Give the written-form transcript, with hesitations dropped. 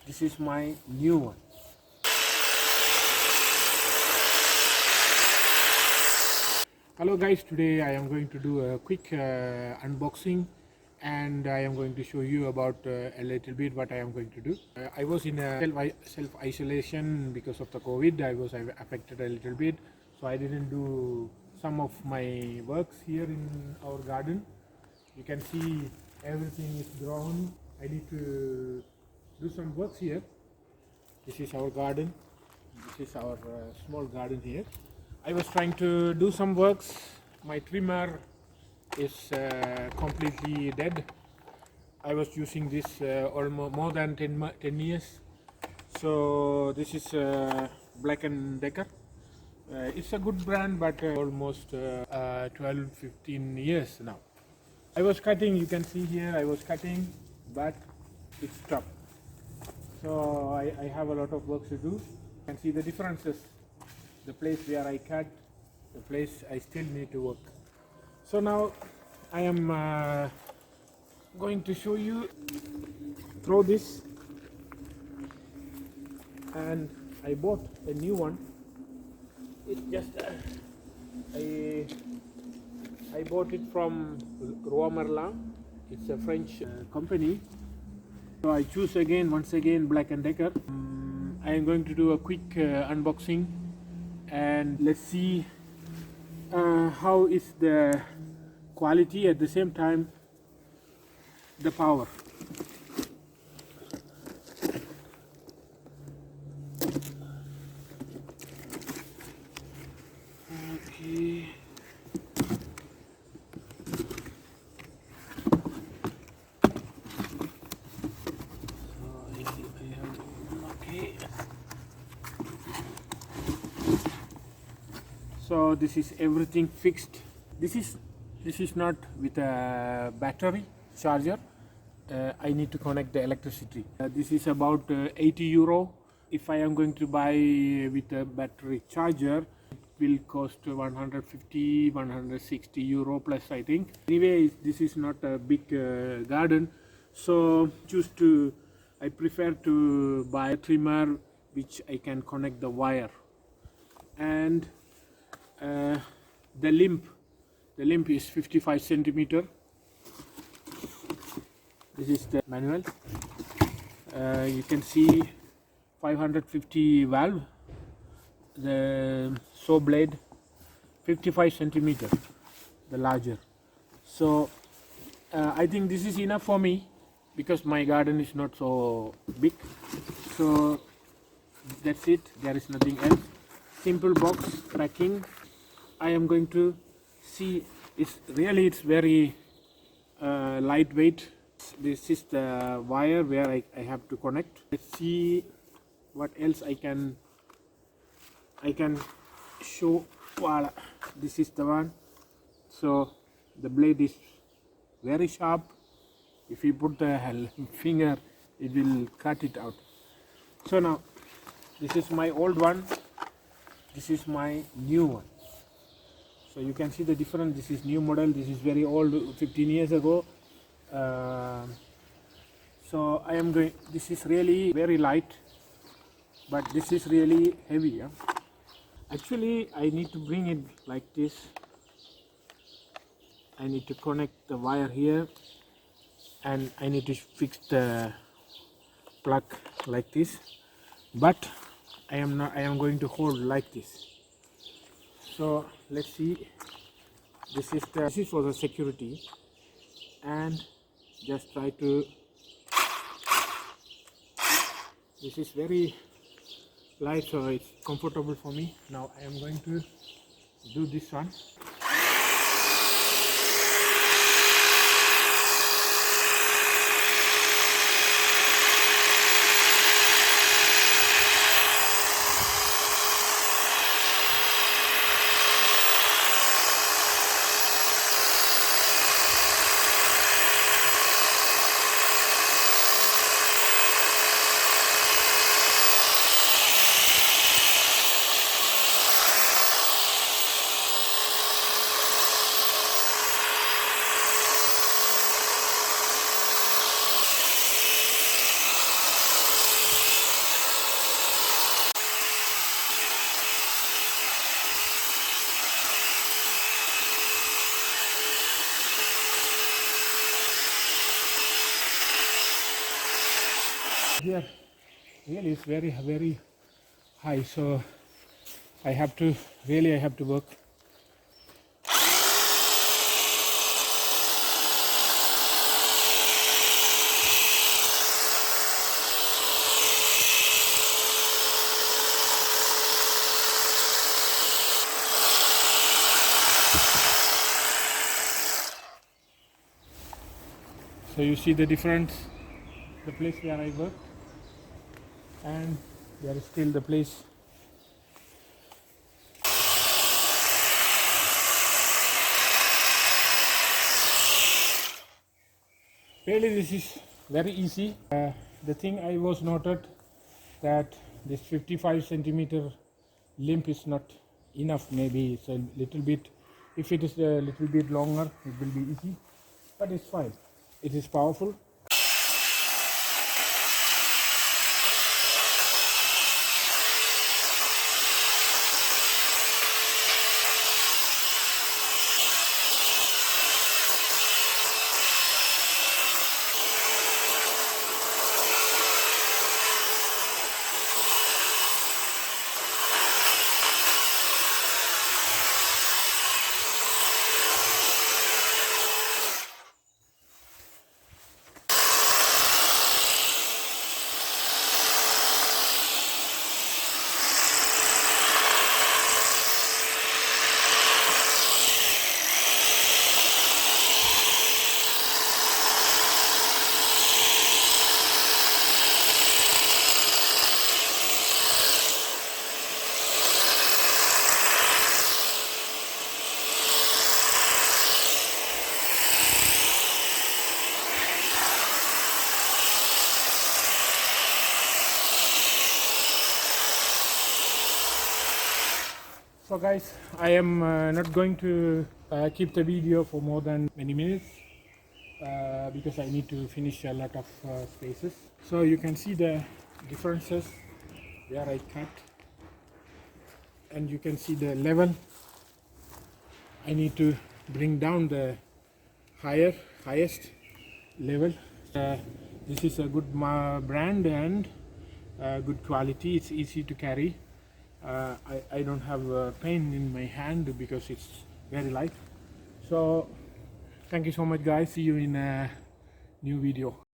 This is my new one. Hello guys, today I am going to do a quick unboxing, and I am going to show you about a little bit what I am going to do. I was in a self-isolation because of the COVID. I was affected a little bit, so I didn't do some of my works here in our garden. You can see everything is grown. I need to do some works here. This is our garden. This is our small garden here. I was trying to do some works. My trimmer is completely dead. I was using this almost more than 10 years. So this is Black and Decker. It's a good brand, but almost 12-15 years now. I was cutting, you can see here I was cutting, but it stopped. So I have a lot of work to do. You can see the differences. The place where I cut, the place I still need to work. So now I am going to show you through this, and I bought a new one. It's just I bought it from Leroy Merlin. It's a French company. So I choose once again Black and Decker. I am going to do a quick unboxing, and let's see how is the quality, at the same time the power. Okay. So this is everything fixed. This is not with a battery charger. I need to connect the electricity. This is about €80. If I am going to buy with a battery charger, it will cost 150-160 euro plus, I think. Anyway, this is not a big garden, so I prefer to buy a trimmer which I can connect the wire. And the limb is 55 centimeter. This is the manual. You can see 550 valve. The saw blade 55 centimeter, the larger. So I think this is enough for me because my garden is not so big. So that's it. There is nothing else. Simple box packing. I am going to see. It's very lightweight. This is the wire where I have to connect. Let's see what else I can show. Voila, this is the one. So the blade is very sharp. If you put the finger, it will cut it out. So now this is my old one. This is my new one. So you can see the difference. This is new model. This is very old, 15 years ago. So I am going. This is really very light, but this is really heavy. Yeah? Actually, I need to bring it like this. I need to connect the wire here, and I need to fix the plug like this. But I am going to hold like this. So let's see. This is for the security, and just try to. This is very light, so it's comfortable for me. Now I am going to do this one. here really is very high, so I have to work. So you see the difference, the place where I work, and there is still the place. Really, this is very easy. The thing I was noted that this 55 centimeter limb is not enough. Maybe it's a little bit. If it is a little bit longer, it will be easy. But it's fine. It is powerful. So guys, I am not going to keep the video for more than many minutes because I need to finish a lot of spaces. So you can see the differences where I cut, and you can see the level. I need to bring down the highest level. This is a good brand and good quality. It's easy to carry. I don't have pain in my hand because it's very light. So thank you so much guys. See you in a new video.